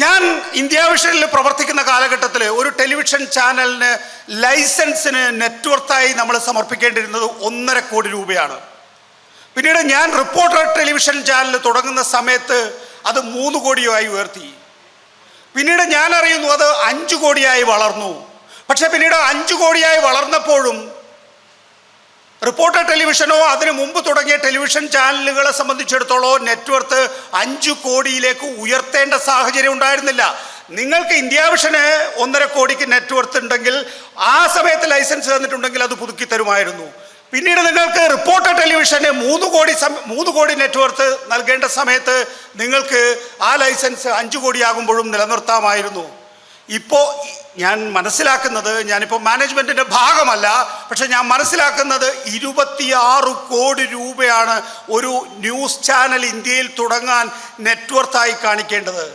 ഞാൻ ഇന്ത്യ വിഷനിൽ പ്രവർത്തിക്കുന്ന കാലഘട്ടത്തിൽ ഒരു ടെലിവിഷൻ ചാനലിന് ലൈസൻസിന് നെറ്റ്വർത്തായി നമ്മൾ സമർപ്പിക്കേണ്ടിയിരുന്നത് 1.5 കോടി രൂപയാണ്. പിന്നീട് ഞാൻ റിപ്പോർട്ടർ ടെലിവിഷൻ ചാനൽ തുടങ്ങുന്ന സമയത്ത് അത് 3 കോടിയായി ഉയർത്തി. പിന്നീട് ഞാൻ അറിയുന്നു അത് 5 കോടിയായി വളർന്നു. പക്ഷെ പിന്നീട് 5 കോടിയായി വളർന്നപ്പോഴും റിപ്പോർട്ടർ ടെലിവിഷനോ അതിനു മുമ്പ് തുടങ്ങിയ ടെലിവിഷൻ ചാനലുകളെ സംബന്ധിച്ചിടത്തോളം നെറ്റ്വർത്ത് 5 കോടിയിലേക്ക് ഉയർത്തേണ്ട സാഹചര്യം ഉണ്ടായിരുന്നില്ല. നിങ്ങൾക്ക് ഇന്ത്യ വിഷന് 1.5 കോടിക്ക് നെറ്റ്വർത്ത് ഉണ്ടെങ്കിൽ ആ സമയത്ത് ലൈസൻസ് തന്നിട്ടുണ്ടെങ്കിൽ അത് പുതുക്കി തരുമായിരുന്നു. പിന്നീട് നിങ്ങൾക്ക് റിപ്പോർട്ടർ ടെലിവിഷന് 3 കോടി നെറ്റ്വർത്ത് നൽകേണ്ട സമയത്ത് നിങ്ങൾക്ക് ആ ലൈസൻസ് 5 കോടിയാകുമ്പോഴും നിലനിർത്താമായിരുന്നു. ഇപ്പോൾ ഞാൻ മനസ്സിലാക്കുന്നത്, ഞാനിപ്പോൾ മാനേജ്മെൻറ്റിൻ്റെ ഭാഗമല്ല, പക്ഷെ ഞാൻ മനസ്സിലാക്കുന്നത് 26 കോടി രൂപയാണ് ഒരു ന്യൂസ് ചാനൽ ഇന്ത്യയിൽ തുടങ്ങാൻ നെറ്റ്വർത്തായി കാണിക്കേണ്ടത്.